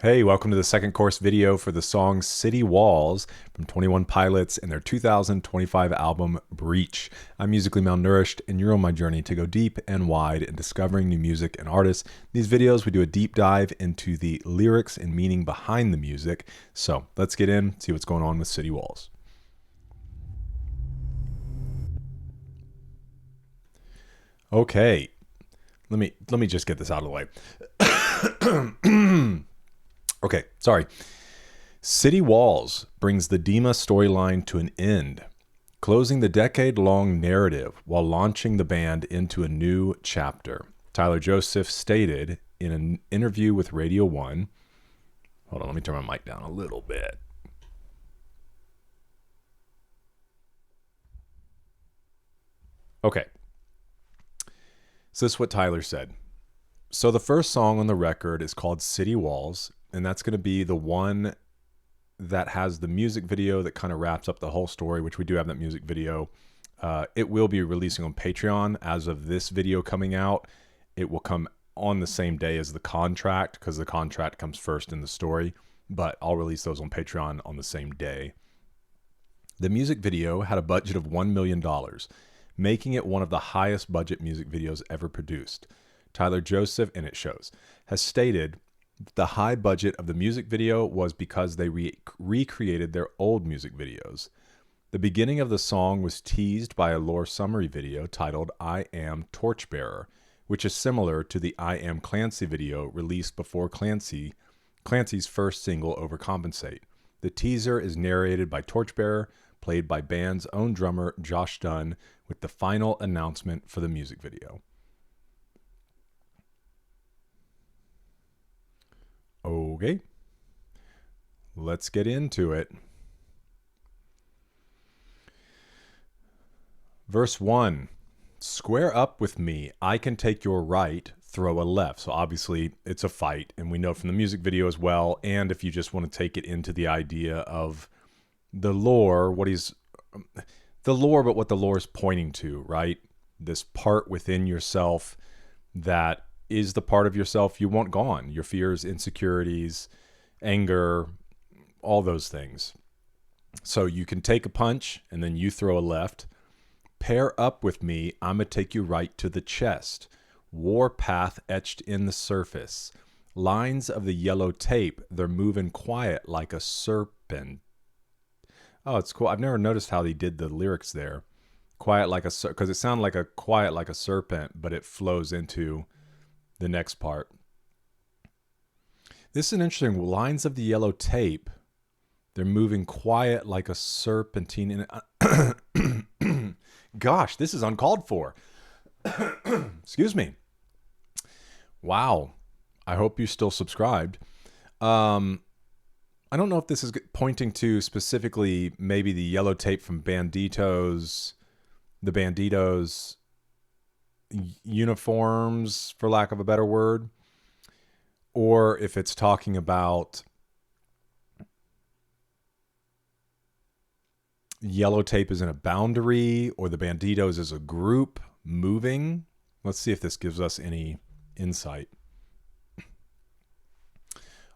Hey, welcome to the second course video for the song City Walls from 21 Pilots and their 2025 album Breach. I'm musically malnourished, and you're on my journey to go deep and wide in discovering new music and artists. In these videos, we do a deep dive into the lyrics and meaning behind the music. So let's get in, see what's going on with City Walls. Okay, let me just get this out of the way. Okay, sorry. City Walls brings the Dima storyline to an end, closing the decade-long narrative while launching the band into a new chapter. Tyler Joseph stated in an interview with Radio 1, hold on, let me turn my mic down a little bit. Okay, so this is what Tyler said. So the first song on the record is called City Walls, and that's going to be the one that has the music video that kind of wraps up the whole story, which we do have that music video. It will be releasing on Patreon as of this video coming out. It will come on the same day as the contract because the contract comes first in the story, but I'll release those on Patreon on the same day. The music video had a budget of $1 million, making it one of the highest budget music videos ever produced. Tyler Joseph, and it shows, has stated the high budget of the music video was because they recreated their old music videos. The beginning of the song was teased by a lore summary video titled I Am Torchbearer, which is similar to the I Am Clancy video released before Clancy's first single, Overcompensate. The teaser is narrated by Torchbearer, played by band's own drummer Josh Dunn, with the final announcement for the music video. Okay, let's get into it. Verse 1, square up with me, I can take your right, throw a left. So obviously it's a fight, and we know from the music video as well, and if you just want to take it into the idea of the lore, but what the lore is pointing to, right? This part within yourself that is the part of yourself you want gone. Your fears, insecurities, anger, all those things. So you can take a punch and then you throw a left. Pair up with me, I'm going to take you right to the chest. Warpath etched in the surface. Lines of the yellow tape, they're moving quiet like a serpent. Oh, it's cool. I've never noticed how they did the lyrics there. Quiet like a serpent, because it sounded like a quiet like a serpent, but it flows into the next part. This is an interesting lines of the yellow tape. They're moving quiet like a serpentine. Gosh, this is uncalled for. Excuse me. Wow. I hope you still subscribed. I don't know if this is pointing to specifically maybe the yellow tape from the Banditos uniforms, for lack of a better word, or if it's talking about yellow tape is in a boundary, or the Banditos as a group moving. Let's see if this gives us any insight.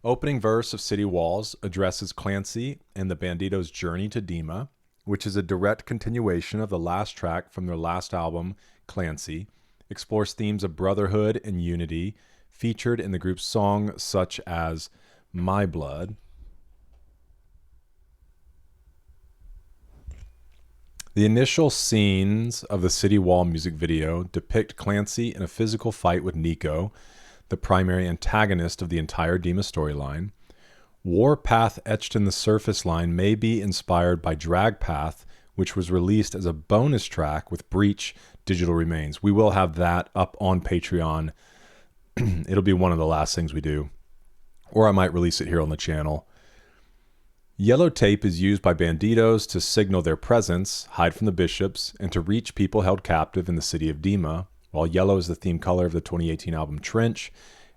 Opening verse of City Walls addresses Clancy and the Banditos' journey to Dima, which is a direct continuation of the last track from their last album, Clancy. Explores themes of brotherhood and unity featured in the group's song such as My Blood. The initial scenes of the City Wall music video depict Clancy in a physical fight with Nico, the primary antagonist of the entire Dima storyline. Warpath etched in the surface line may be inspired by Drag Path, which was released as a bonus track with Breach Digital Remains. We will have that up on Patreon. It'll be one of the last things we do, or I might release it here on the channel. Yellow tape is used by Banditos to signal their presence, hide from the bishops, and to reach people held captive in the city of Dima. While yellow is the theme color of the 2018 album Trench,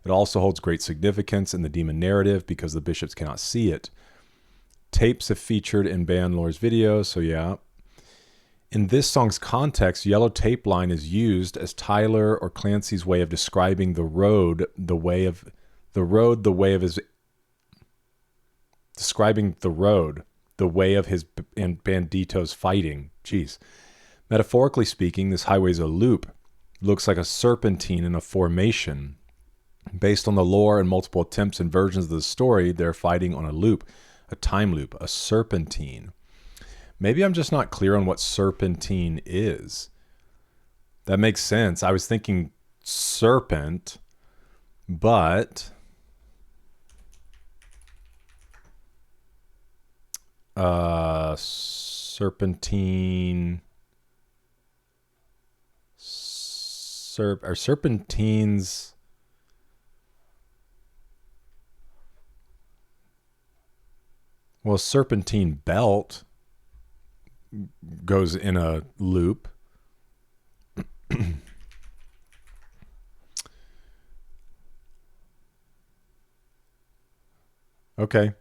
it also holds great significance in the Dima narrative because the bishops cannot see it. Tapes have featured in band lore's videos, so yeah. In this song's context, yellow tape line is used as Tyler or Clancy's way of describing the road, the way of his describing the road, the way of his and banditos fighting. Jeez. Metaphorically speaking, this highway is a loop. It looks like a serpentine in a formation. Based on the lore and multiple attempts and versions of the story, they're fighting on a loop, a time loop, a serpentine. Maybe I'm just not clear on what serpentine is. That makes sense. I was thinking serpent, but serpentine, are serpentines. Well, serpentine belt goes in a loop. Okay.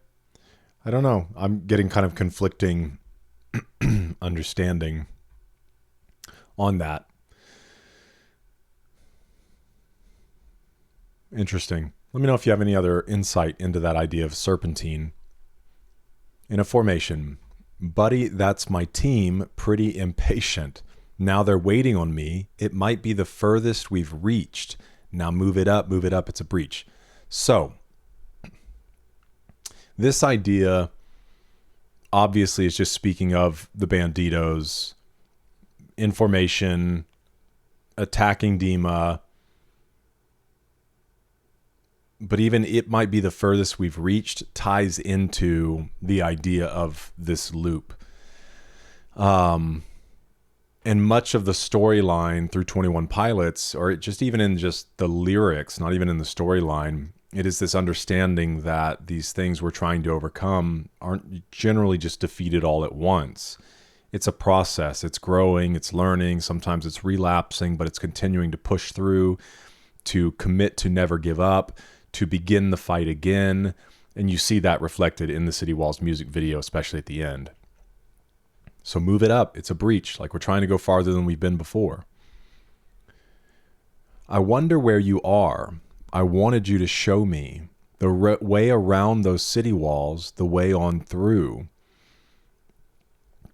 I don't know. I'm getting kind of conflicting understanding on that. Interesting. Let me know if you have any other insight into that idea of serpentine. In a formation, buddy, that's my team, pretty impatient. Now they're waiting on me. It might be the furthest we've reached. Now move it up, it's a breach. So, this idea obviously is just speaking of the banditos in formation, attacking Dima. But even it might be the furthest we've reached ties into the idea of this loop. And much of the storyline through 21 Pilots, or just even in just the lyrics, not even in the storyline, it is this understanding that these things we're trying to overcome aren't generally just defeated all at once. It's a process. It's growing, it's learning. Sometimes it's relapsing, but it's continuing to push through, to commit to never give up, to begin the fight again. And you see that reflected in the City Walls music video, especially at the end. So move it up. It's a breach. Like we're trying to go farther than we've been before. I wonder where you are. I wanted you to show me the way around those city walls, the way on through.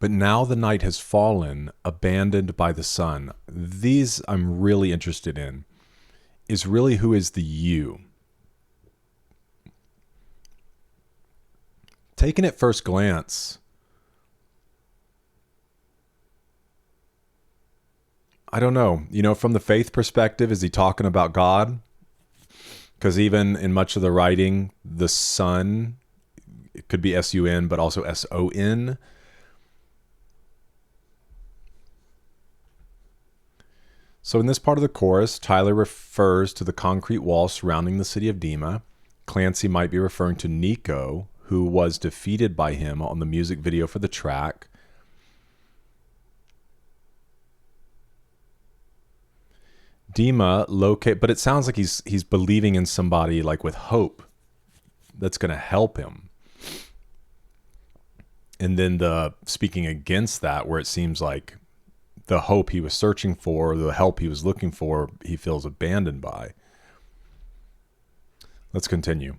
But now the night has fallen, abandoned by the sun. These I'm really interested in. Is really who is the you? Taken at first glance, I don't know. You know, from the faith perspective, is he talking about God? Because even in much of the writing, the sun, it could be S-U-N, but also S-O-N. So in this part of the chorus, Tyler refers to the concrete wall surrounding the city of Dima. Clancy might be referring to Nico, who was defeated by him on the music video for the track. Dima but it sounds like he's believing in somebody like with hope that's going to help him. And then the speaking against that, where it seems like the hope he was searching for, the help he was looking for, he feels abandoned by. Let's continue.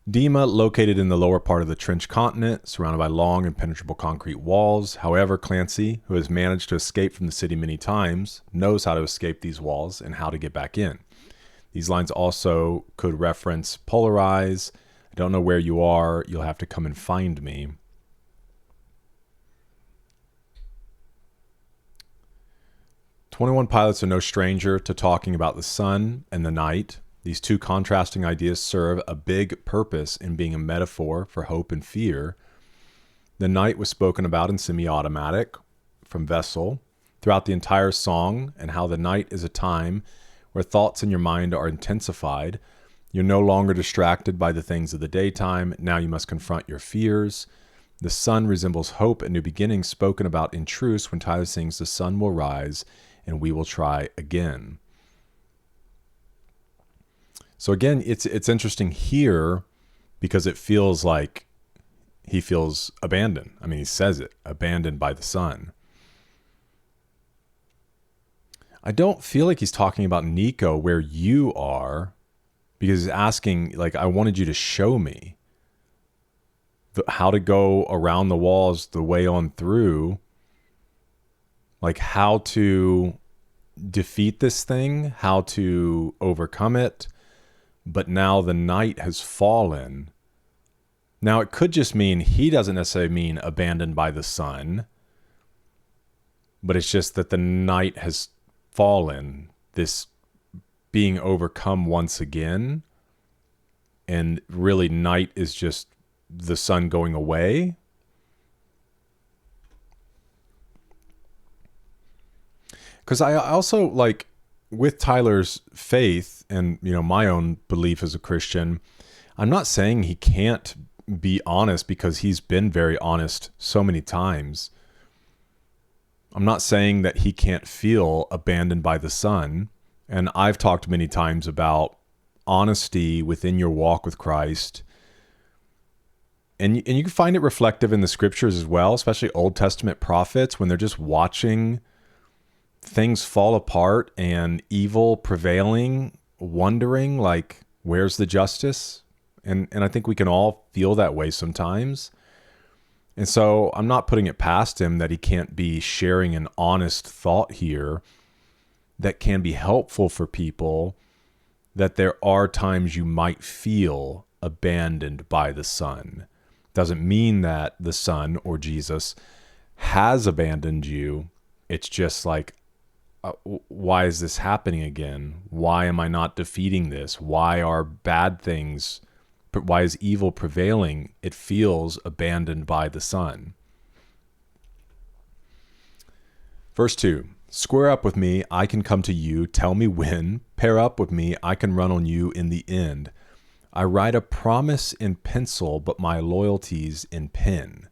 Dima, located in the lower part of the trench continent, surrounded by long, impenetrable concrete walls. However, Clancy, who has managed to escape from the city many times, knows how to escape these walls and how to get back in. These lines also could reference polarize. I don't know where you are. You'll have to come and find me. "21 Pilots are no stranger to talking about the sun and the night. These two contrasting ideas serve a big purpose in being a metaphor for hope and fear. The night was spoken about in Semi-Automatic from Vessel throughout the entire song, and how the night is a time where thoughts in your mind are intensified. You're no longer distracted by the things of the daytime. Now you must confront your fears. The sun resembles hope and new beginnings, spoken about in Truce when Tyler sings, "The sun will rise and we will try again." So again, it's interesting here because it feels like he feels abandoned. I mean, he says it, abandoned by the sun. I don't feel like he's talking about Nico, where you are, because he's asking, like, I wanted you to show me. how to go around the walls the way on through, like how to defeat this thing, how to overcome it. But now the night has fallen. Now it could just mean he doesn't necessarily mean abandoned by the sun, but it's just that the night has fallen, this being overcome once again. And really night is just the sun going away. Because I also, like, with Tyler's faith and, my own belief as a Christian, I'm not saying he can't be honest, because he's been very honest so many times. I'm not saying that he can't feel abandoned by the sun. And I've talked many times about honesty within your walk with Christ. And you can find it reflective in the scriptures as well, especially Old Testament prophets, when they're just watching things fall apart and evil prevailing, wondering, like, where's the justice? And I think we can all feel that way sometimes. And so I'm not putting it past him that he can't be sharing an honest thought here that can be helpful for people, that there are times you might feel abandoned by the sun. Doesn't mean that the Son or Jesus has abandoned you. It's just like, why is this happening again? Why am I not defeating this? Why are bad things, why is evil prevailing? It feels abandoned by the sun. Verse 2, square up with me, I can come to you. Tell me when. Pair up with me, I can run on you in the end. I write a promise in pencil, but my loyalty's in pen.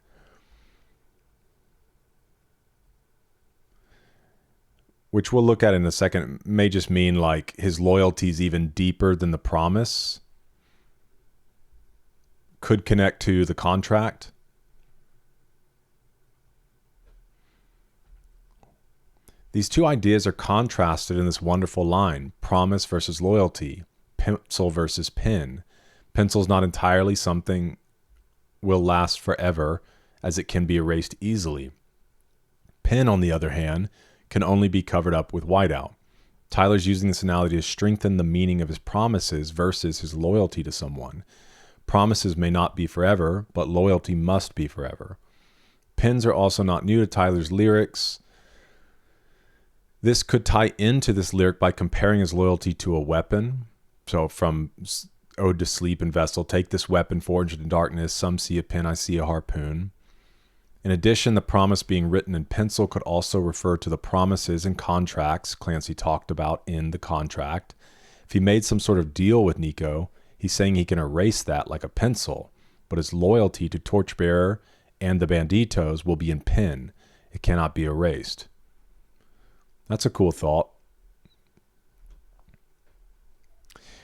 Which we'll look at in a second, may just mean like his loyalty's even deeper than the promise. Could connect to the contract. These two ideas are contrasted in this wonderful line, promise versus loyalty, pencil versus pen. Pencil's not entirely something will last forever, as it can be erased easily. Pen, on the other hand, can only be covered up with whiteout. Tyler's using this analogy to strengthen the meaning of his promises versus his loyalty to someone. Promises may not be forever, but loyalty must be forever. Pens are also not new to Tyler's lyrics. This could tie into this lyric by comparing his loyalty to a weapon. So from Ode to Sleep and Vestal, take this weapon forged in darkness. Some see a pen, I see a harpoon. In addition, the promise being written in pencil could also refer to the promises and contracts Clancy talked about in the contract. If he made some sort of deal with Nico, he's saying he can erase that like a pencil, but his loyalty to Torchbearer and the Banditos will be in pen. It cannot be erased. That's a cool thought.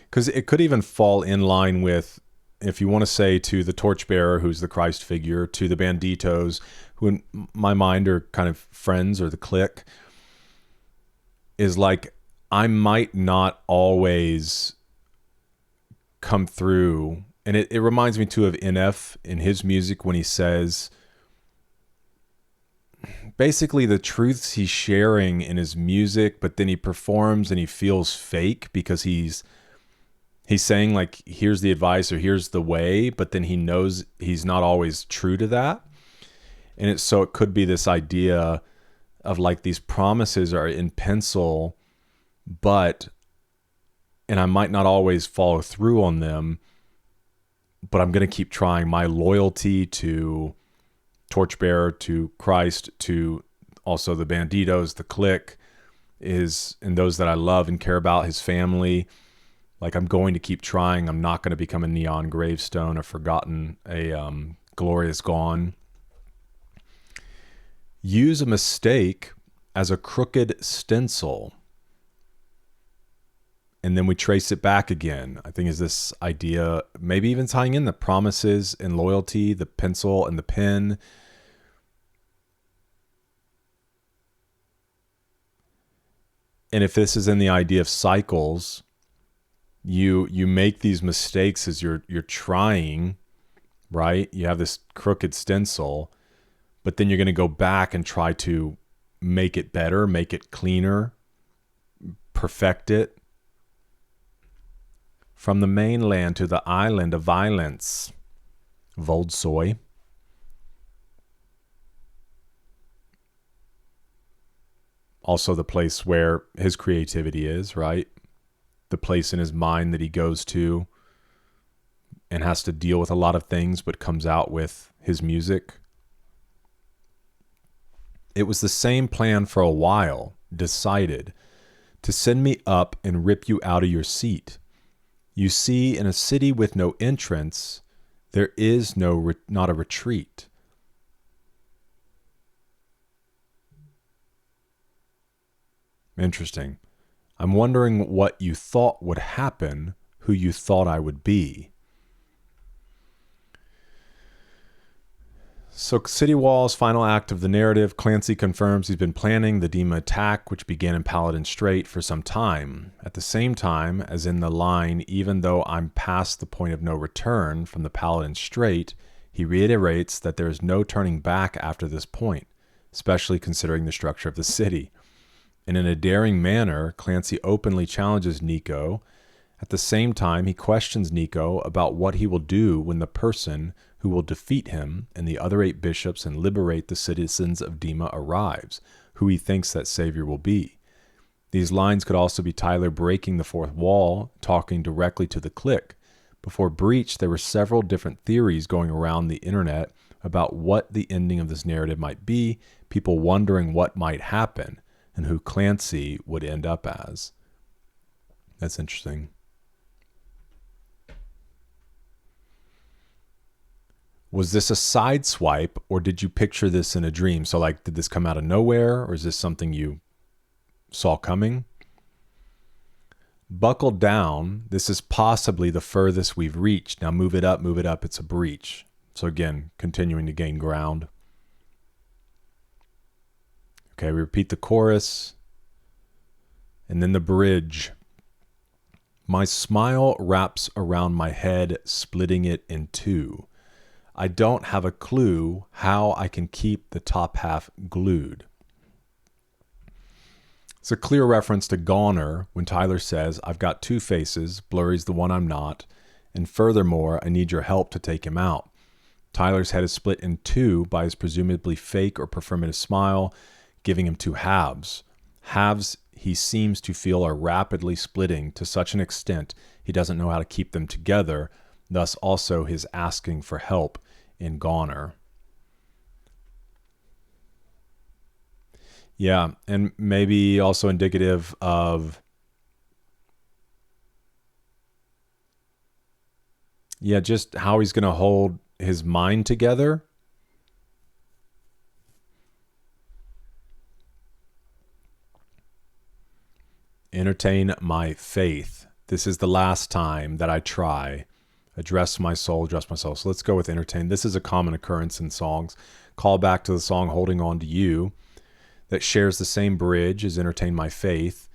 Because it could even fall in line with, if you want to say to the Torchbearer, who's the Christ figure, to the Banditos, who in my mind are kind of friends or the clique, is like, I might not always come through. And it reminds me too of NF in his music when he says, basically the truths he's sharing in his music, but then he performs and he feels fake because he's saying like, here's the advice or here's the way, but then he knows he's not always true to that. And so it could be this idea of like these promises are in pencil, and I might not always follow through on them, but I'm going to keep trying. My loyalty to Torchbearer, to Christ, to also the Banditos, the clique, and those that I love and care about, his family. Like, I'm going to keep trying. I'm not going to become a neon gravestone, a forgotten, glorious gone. Use a mistake as a crooked stencil. And then we trace it back again. I think is this idea, maybe even tying in the promises and loyalty, the pencil and the pen. And if this is in the idea of cycles, you make these mistakes as you're trying, right? You have this crooked stencil, but then you're going to go back and try to make it better, make it cleaner, perfect it. From the mainland to the island of violence, Voldsoy. Also the place where his creativity is, right? The place in his mind that he goes to and has to deal with a lot of things, but comes out with his music. It was the same plan for a while, decided, to send me up and rip you out of your seat. You see, in a city with no entrance, there is not a retreat. Interesting. I'm wondering what you thought would happen, who you thought I would be. So City Walls, final act of the narrative. Clancy confirms he's been planning the Dima attack, which began in Paladin Strait, for some time. At the same time, as in the line, even though I'm past the point of no return from the Paladin Strait, he reiterates that there is no turning back after this point, especially considering the structure of the city. And in a daring manner, Clancy openly challenges Nico. At the same time, he questions Nico about what he will do when the person who will defeat him and the other 8 bishops and liberate the citizens of Dima arrives, who he thinks that savior will be. These lines could also be Tyler breaking the fourth wall, talking directly to the clique. Before Breach, there were several different theories going around the internet about what the ending of this narrative might be, people wondering what might happen, and who Clancy would end up as. That's interesting. Was this a side swipe, or did you picture this in a dream? So, like, did this come out of nowhere, or is this something you saw coming? Buckle down. This is possibly the furthest we've reached. Now move it up, it's a breach. So again, continuing to gain ground. Okay, we repeat the chorus. And then the bridge. My smile wraps around my head, splitting it in two. I don't have a clue how I can keep the top half glued. It's a clear reference to Goner when Tyler says, I've got 2 faces, Blurry's the one I'm not, and furthermore, I need your help to take him out. Tyler's head is split in 2 by his presumably fake or performative smile, giving him 2 halves. Halves he seems to feel are rapidly splitting to such an extent he doesn't know how to keep them together, thus also his asking for help in Goner. Yeah, and maybe also indicative of, just how he's going to hold his mind together. Entertain my faith. This is the last time that I try. Address my soul. So let's go with entertain. This is a common occurrence in songs. Call back to the song Holding On to You that shares the same bridge as Entertain My Faith.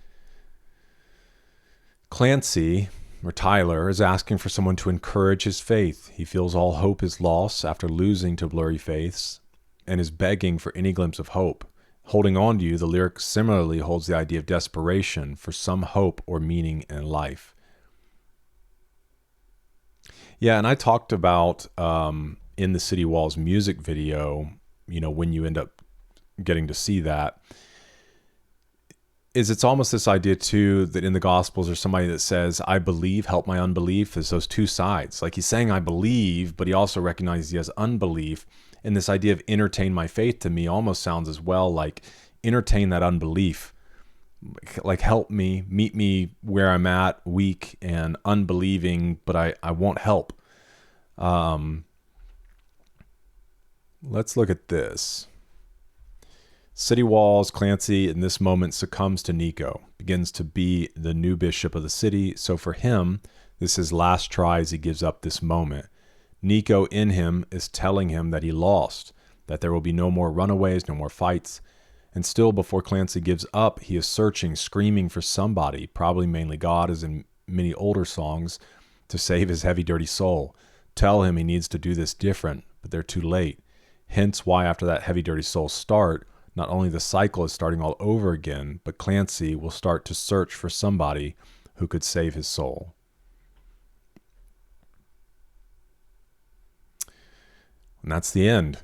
Clancy, or Tyler, is asking for someone to encourage his faith. He feels all hope is lost after losing to Blurry Faiths and is begging for any glimpse of hope. Holding On to You, the lyric similarly holds the idea of desperation for some hope or meaning in life. Yeah, and I talked about in the City Walls music video, when you end up getting to see that, is it's almost this idea too that in the Gospels there's somebody that says, I believe, help my unbelief. There's those 2 sides. Like he's saying I believe, but he also recognizes he has unbelief. And this idea of entertain my faith to me almost sounds as well like entertain that unbelief. Like help me, meet me where I'm at, weak and unbelieving, but I won't help. Let's look at this. City Walls, Clancy in this moment succumbs to Nico, begins to be the new bishop of the city. So for him, this is his last try as he gives up this moment. Nico in him is telling him that he lost, that there will be no more runaways, no more fights. And still before Clancy gives up, he is searching, screaming for somebody, probably mainly God, as in many older songs, to save his heavy, dirty soul. tell him he needs to do this different, but they're too late. Hence why after that Heavy Dirty Soul start, not only the cycle is starting all over again, but Clancy will start to search for somebody who could save his soul. And that's the end.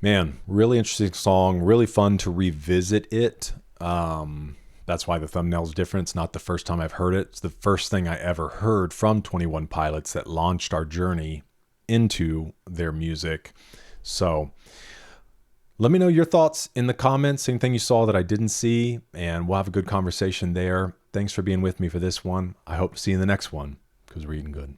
Man, really interesting song, really fun to revisit it. That's why the thumbnail's different. It's not the first time I've heard it. It's the first thing I ever heard from 21 Pilots that launched our journey into their music. So let me know your thoughts in the comments, anything you saw that I didn't see, and we'll have a good conversation there. Thanks for being with me for this one. I hope to see you in the next one, because we're eating good.